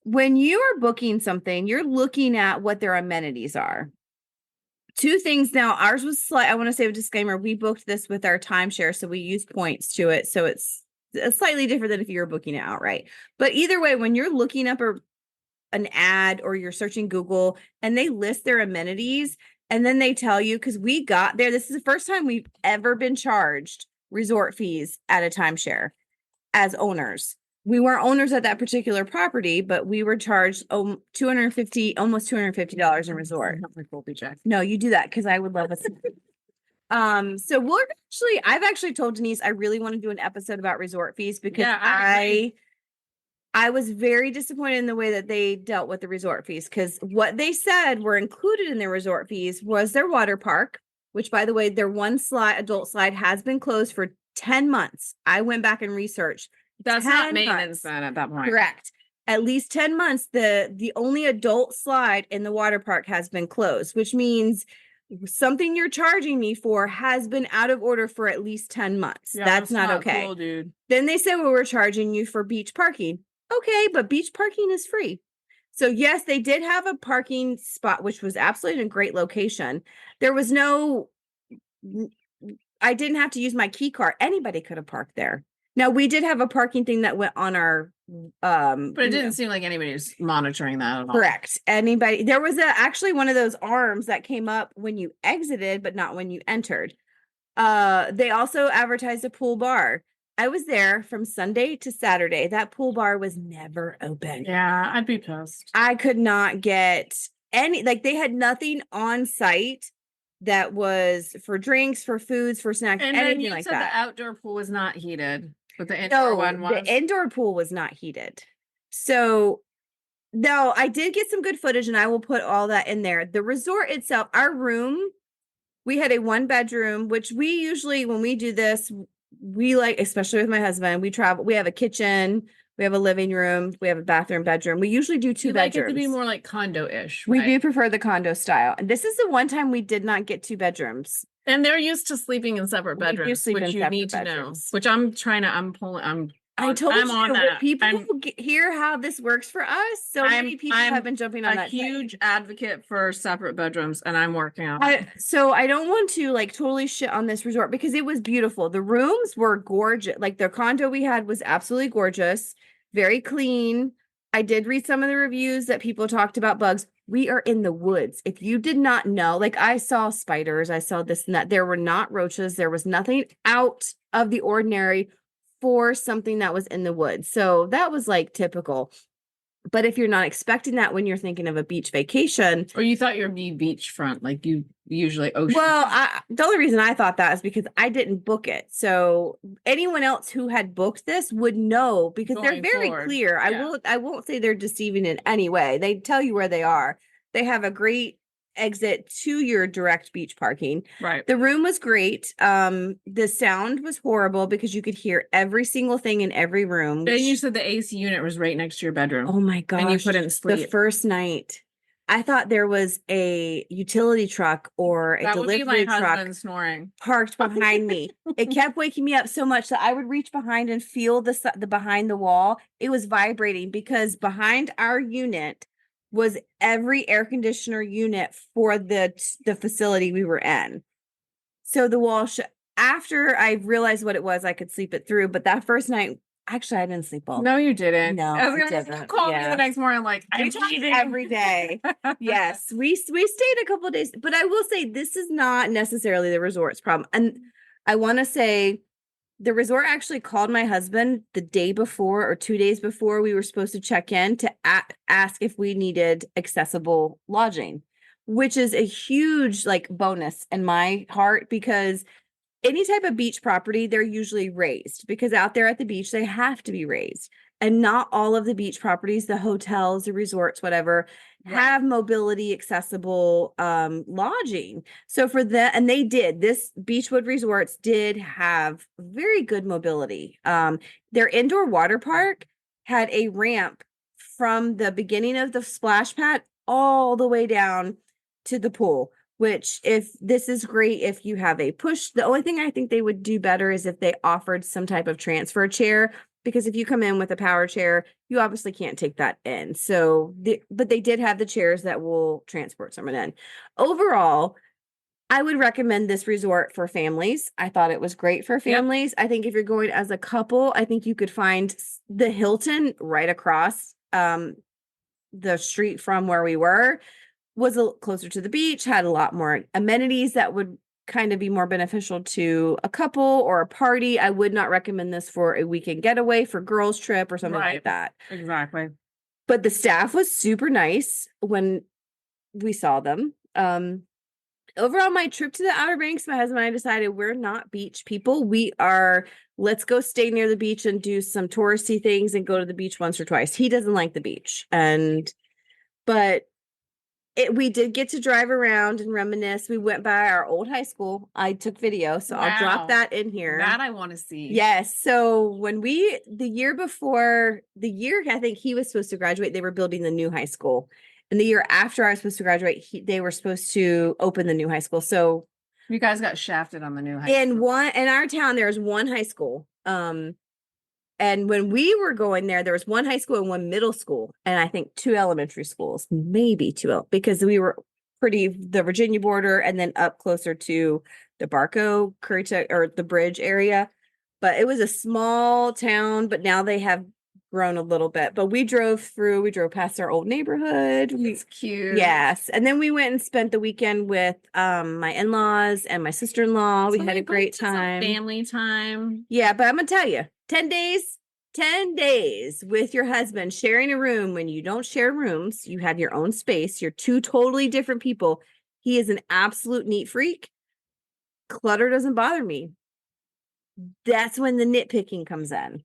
When you are booking something, you're looking at what their amenities are. 2 things now. Ours was I want to say a disclaimer. We booked this with our timeshare, so we use points to it. So it's slightly different than if you were booking it outright. But either way, when you're looking up an ad or you're searching Google and they list their amenities and then they tell you, because we got there, this is the first time we've ever been charged resort fees at a timeshare as owners. We weren't owners at that particular property, but we were charged almost $250 in resort. No, you do that because I would love us. So I've actually told Denise I really want to do an episode about resort fees because I was very disappointed in the way that they dealt with the resort fees, because what they said were included in their resort fees was their water park, which, by the way, their one adult slide has been closed for 10 months. I went back and researched. That's not maintenance then at that point. Correct. At least 10 months, the only adult slide in the water park has been closed, which means something you're charging me for has been out of order for at least 10 months. Yeah, that's not okay. Cool, dude. Then they said, well, we're charging you for beach parking. Okay, but beach parking is free. So yes, they did have a parking spot, which was absolutely in a great location. There was I didn't have to use my key card. Anybody could have parked there. Now, we did have a parking thing that went on our but it didn't seem like anybody was monitoring that at all. Correct. There was actually one of those arms that came up when you exited, but not when you entered. They also advertised a pool bar. I was there from Sunday to Saturday. That pool bar was never open. Yeah, I'd be pissed. I could not get they had nothing on site that was for drinks, for foods, for snacks, and anything like that. The outdoor pool was not heated, but the indoor one was. The indoor pool was not heated. So, no, I did get some good footage, and I will put all that in there. The resort itself, our room, we had a 1-bedroom, which we usually, when we do this, we like, especially with my husband, we travel. We have a kitchen, we have a living room, we have a bathroom, bedroom. We usually do 2 bedrooms. Like it to be more like condo-ish. Right? We do prefer the condo style. And this is the one time we did not get 2 bedrooms. And they're used to sleeping in separate bedrooms, which you need to know. Which I told you, people hear how this works for us. So many people have been jumping on that. I'm a huge advocate for separate bedrooms, and I'm working on it. So I don't want to totally shit on this resort because it was beautiful. The rooms were gorgeous. Like the condo we had was absolutely gorgeous, very clean. I did read some of the reviews that people talked about bugs. We are in the woods. If you did not know, I saw spiders, I saw this and that. There were not roaches. There was nothing out of the ordinary for something that was in the woods. So that was typical. But if you're not expecting that when you're thinking of a beach vacation, or you thought you'd be beachfront, like you usually ocean. Well, the only reason I thought that is because I didn't book it. So anyone else who had booked this would know, because they're very clear. I won't say they're deceiving in any way. They tell you where they are. They have a great exit to your direct beach parking. Right. The room was great. The sound was horrible because you could hear every single thing in every room. And you said the AC unit was right next to your bedroom. Oh my gosh. And you couldn't sleep. The first night, I thought there was a utility truck or a delivery truck snoring parked behind me. It kept waking me up so much that I would reach behind and feel the behind the wall. It was vibrating because behind our unit was every air conditioner unit for the facility we were in. So the wall, after I realized what it was, I could sleep it through. But that first night, actually, I didn't sleep all. No, you didn't. No, I was gonna call me the next morning. Like, I eat every day. Yes, we stayed a couple of days, but I will say this is not necessarily the resort's problem. And I want to say the resort actually called my husband the day before or 2 days before we were supposed to check in to ask if we needed accessible lodging, which is a huge like bonus in my heart, because any type of beach property, they're usually raised, because out there at the beach, they have to be raised. And not all of the beach properties, the hotels, the resorts, whatever, have mobility accessible lodging. So for that, and they did, this Beachwood Resorts did have very good mobility. Their indoor water park had a ramp from the beginning of the splash pad all the way down to the pool. Which, if this is great if you have a push, the only thing I think they would do better is if they offered some type of transfer chair, because if you come in with a power chair, you obviously can't take that in. So, but they did have the chairs that will transport someone in. Overall, I would recommend this resort for families. I thought it was great for families. Yep. I think if you're going as a couple, I think you could find the Hilton right across the street from where we were. Was a little closer to the beach, had a lot more amenities that would kind of be more beneficial to a couple or a party. I would not recommend this for a weekend getaway, for girls trip or something like that. Exactly. But the staff was super nice when we saw them. Overall, my trip to the Outer Banks, my husband and I decided we're not beach people. We are, let's go stay near the beach and do some touristy things and go to the beach once or twice. He doesn't like the beach. But we did get to drive around and reminisce. We went by our old high school. I took video, so I'll drop that in here. That I want to see. Yes. So when the year I think he was supposed to graduate, they were building the new high school. And the year after I was supposed to graduate, they were supposed to open the new high school. So you guys got shafted on the new high school. In our town, there's one high school. And when we were going there was one high school and one middle school, and I think 2 elementary schools, maybe 2, because we were the Virginia border and then up closer to the Barco, Currituck, or the bridge area. But it was a small town, but now they have grown a little bit. But we drove past our old neighborhood. It's cute. Yes. And then we went and spent the weekend with my in-laws and my sister-in-law. We had a great time. Family time. Yeah, but I'm gonna tell you, 10 days with your husband sharing a room when you don't share rooms, you have your own space, you're 2 totally different people. He is an absolute neat freak. Clutter doesn't bother me. That's when the nitpicking comes in.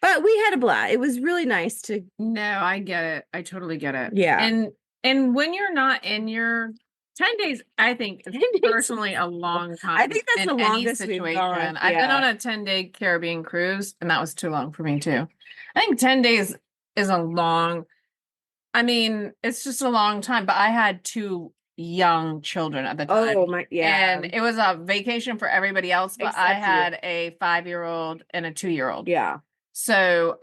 But we had a blast. It was really nice to. No, I get it. I totally get it. Yeah. And when you're not in your 10 days, I think is personally a long time. I think that's the longest situation. we've gone. I've been on a 10-day Caribbean cruise, and that was too long for me too. I think 10 days is a long. I mean, it's just a long time. But I had 2 young children at the time. Oh my, yeah. And it was a vacation for everybody else, but I had a 5-year-old and a 2-year-old. Yeah. So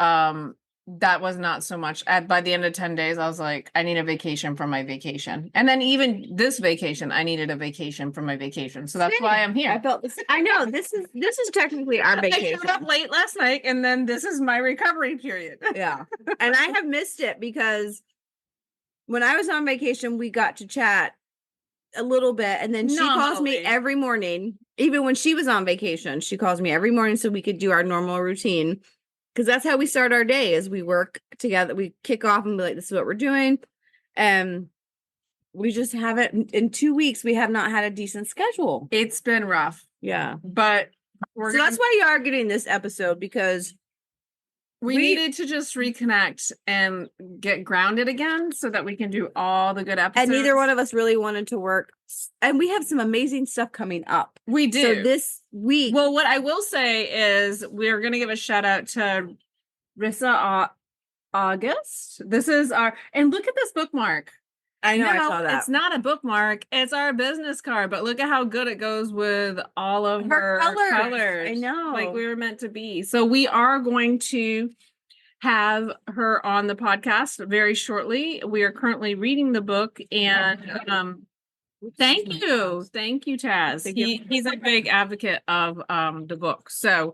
that was not so much. By the end of 10 days, I was like, I need a vacation from my vacation. And then even this vacation, I needed a vacation from my vacation. So that's why I'm here. I felt this. I know this is technically our vacation. I showed up late last night, and then this is my recovery period. Yeah. And I have missed it because when I was on vacation, we got to chat a little bit, and then she calls me every morning. Even when she was on vacation, she calls me every morning so we could do our normal routine. because that's how we start our day as we work together. We kick off and be like, this is what we're doing. And we just haven't, in 2 weeks, we have not had a decent schedule. It's been rough. Yeah. But that's why you are getting this episode, because we needed to just reconnect and get grounded again so that we can do all the good episodes. And neither one of us really wanted to work. And we have some amazing stuff coming up. We do. So this week. Well, what I will say is we're going to give a shout out to Rissa August. This is and look at this bookmark. I know, I saw that. It's not a bookmark. It's our business card, but look at how good it goes with all of her colors. I know. Like we were meant to be. So we are going to have her on the podcast very shortly. We are currently reading the book, and thank you, Taz. He's a big advocate of the book. So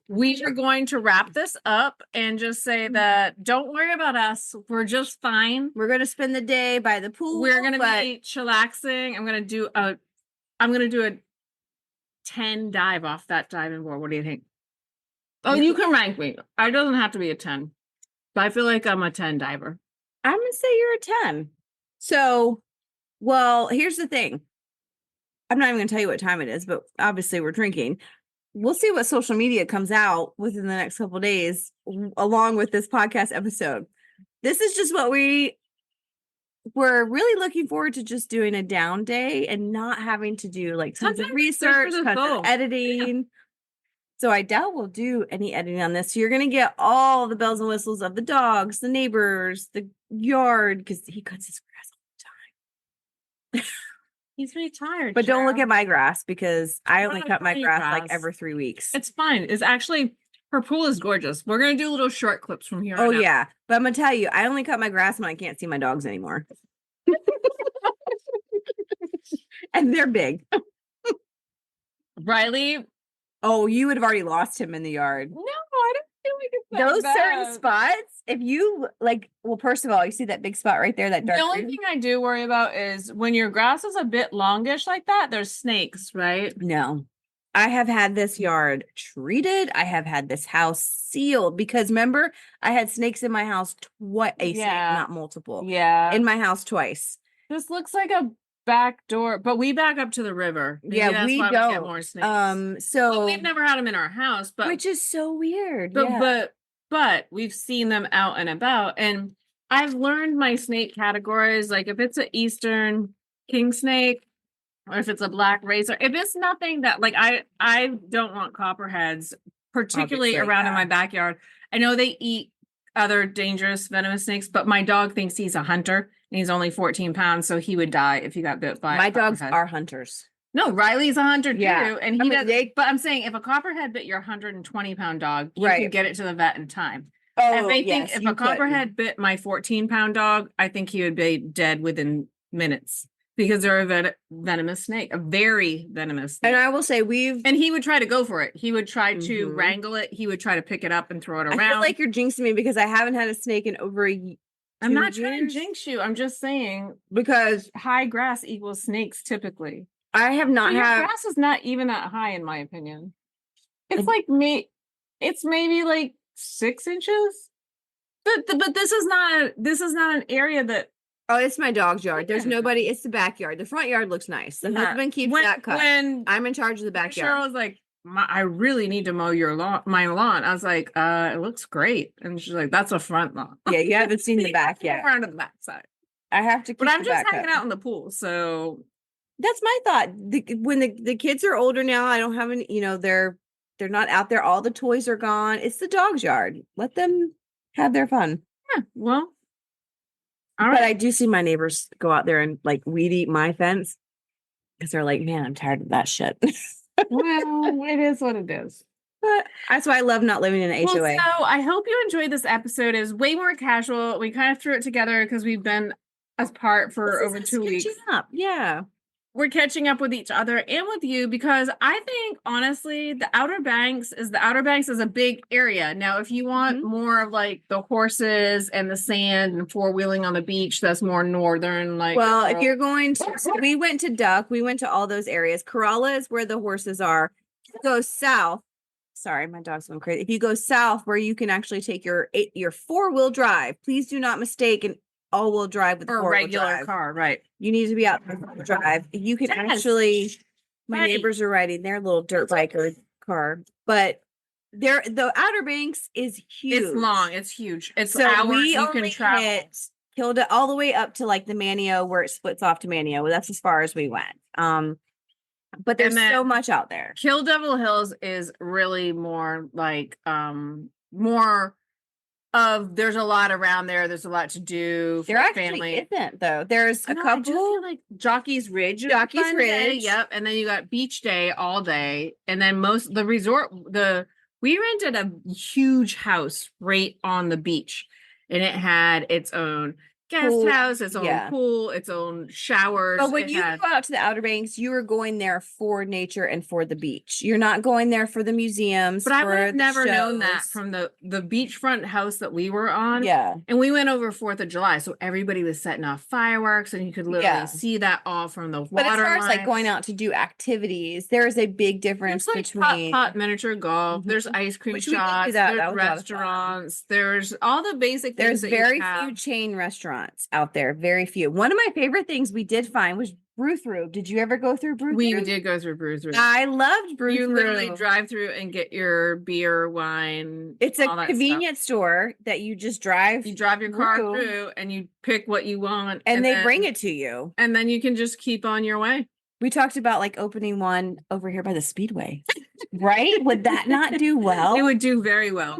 we are going to wrap this up and just say that don't worry about us. We're just fine. We're going to spend the day by the pool. We're going to be chillaxing. I'm going to do a 10 dive off that diving board. What do you think? Oh, you can rank me. It doesn't have to be a 10, but I feel like I'm a 10 diver. I'm going to say you're a 10. So, well, here's the thing. I'm not even going to tell you what time it is, but obviously we're drinking. We'll see what social media comes out within the next couple of days, along with this podcast episode. This is just what we're really looking forward to, just doing a down day and not having to do like tons of research, tons of editing. Yeah. So I doubt we'll do any editing on this. So you're going to get all the bells and whistles of the dogs, the neighbors, the yard, because he cuts his grass all the time. He's really tired. But don't look at my grass, because I only cut my grass like every 3 weeks. It's fine. It's actually, her pool is gorgeous. We're going to do little short clips from here. Oh, yeah. But I'm going to tell you, I only cut my grass when I can't see my dogs anymore. And they're big. Riley. Oh, you would have already lost him in the yard. No, I don't feel like it's that those bad. Certain spots, if you like, well, first of all, you see that big spot right there, that dark. The only thing I do worry about is when your grass is a bit longish like that, there's snakes, right? No. I have had this yard treated. I have had this house sealed, because remember, I had snakes in my house twice. Snake, not multiple. Yeah. In my house twice. This looks like a back door, but we back up to the river. Maybe yeah, we don't. We get more snakes. So we've never had them in our house, but which is so weird. But we've seen them out and about, and I've learned my snake categories. Like if it's an Eastern king snake, or if it's a black razor, if it's nothing that like I don't want copperheads, particularly around in my backyard. I know they eat other dangerous venomous snakes, but my dog thinks he's a hunter. And he's only 14 pounds, so he would die if he got bit by my dogs are hunters. No, Riley's a hunter too. And he does, but I'm saying if a copperhead bit your 120-pound dog, you could get it to the vet in time. Oh, if a copperhead bit my 14-pound dog, I think he would be dead within minutes, because they're a venomous snake, a very venomous snake. And I will say and he would try to go for it. He would try to wrangle it. He would try to pick it up and throw it around. I feel like you're jinxing me, because I haven't had a snake in over I'm not trying to jinx you. I'm just saying, because high grass equals snakes typically. I have not had grass is not even that high in my opinion. It's like it's maybe like 6 inches. But this is not an area that. Oh, it's my dog's yard. There's nobody. It's the backyard. The front yard looks nice. The husband keeps that cut. When I'm in charge of the backyard. Cheryl was like, I really need to mow my lawn. I was like, it looks great. And she's like, that's a front lawn. Yeah, you haven't seen the back yet. Around to the back side. I have to keep But I'm just hanging out in the pool. So that's my thought. When the kids are older now, I don't have any, they're not out there. All the toys are gone. It's the dog's yard. Let them have their fun. Yeah, well. But I do see my neighbors go out there and like weed eat my fence, because they're like, man, I'm tired of that shit. Well, it is what it is. But that's why I love not living in an HOA. So I hope you enjoyed this episode. It's way more casual. We kind of threw it together because we've been apart for over 2 weeks. Yeah. We're catching up with each other and with you, because I think honestly the Outer Banks is a big area. Now if you want more of like the horses and the sand and four-wheeling on the beach, that's more northern. If you're going to, so we went to Duck, we went to all those areas. Corolla is where the horses are. Go south sorry, my dog's going crazy. If you go south where you can actually take your 4-wheel drive, please do not mistake an all-wheel drive with or a regular car, right? You need to be out there for drive. You can actually, my neighbors are riding their little dirt bike or car, but the Outer Banks is huge. It's long. It's huge. It's so hours we you can travel. Killed it all the way up to like the Manio where it splits off to Manio. That's as far as we went. But there's so much out there. Kill Devil Hills is really more like more of there's a lot around there. There's a lot to do. There actually isn't though. There's a couple. I just feel like Jockey's Ridge. Jockey's Ridge. Yep. And then you got Beach Day all day. And then we rented a huge house right on the beach. And it had its own guest house, its own pool, its own showers. But when you go out to the Outer Banks, you are going there for nature and for the beach. You're not going there for the museums. But I would have never known that from the beachfront house that we were on. Yeah. And we went over 4th of July. So everybody was setting off fireworks and you could literally see that all from the water. But as far as like going out to do activities, there is a big difference between hot miniature golf. There's ice cream shops. There's restaurants. There's all the basic things. There's very few chain restaurants out there, very few. One of my favorite things we did find was Brew Through. Did you ever go through Brew Through? We did go through Brew Through. I loved Brew Through. You literally drive through and get your beer, wine. It's a convenience store that you just drive. You drive your car through and you pick what you want. And they bring it to you. And then you can just keep on your way. We talked about like opening one over here by the Speedway, right? Would that not do well? It would do very well.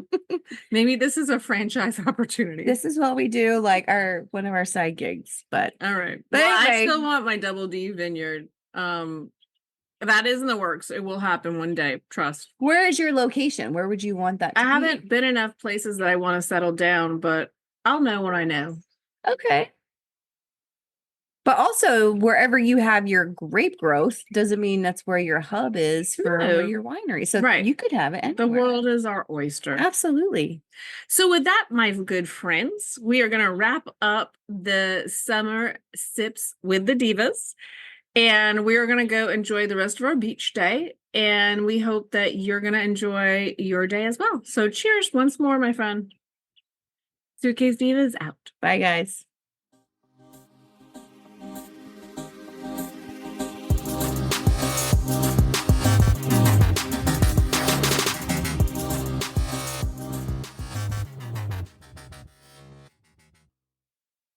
Maybe this is a franchise opportunity. This is what we do, like one of our side gigs. But all right. But anyway, I still want my Double D vineyard. That is in the works. It will happen one day. Trust. Where is your location? Where would you want that to I haven't been enough places that I want to settle down, but I'll know when I know. Okay. But also, wherever you have your grape growth doesn't mean that's where your hub is for your winery. So you could have it anywhere. The world is our oyster. Absolutely. So with that, my good friends, we are going to wrap up the summer sips with the Divas. And we are going to go enjoy the rest of our beach day. And we hope that you're going to enjoy your day as well. So cheers once more, my friend. Suitcase Divas out. Bye, guys.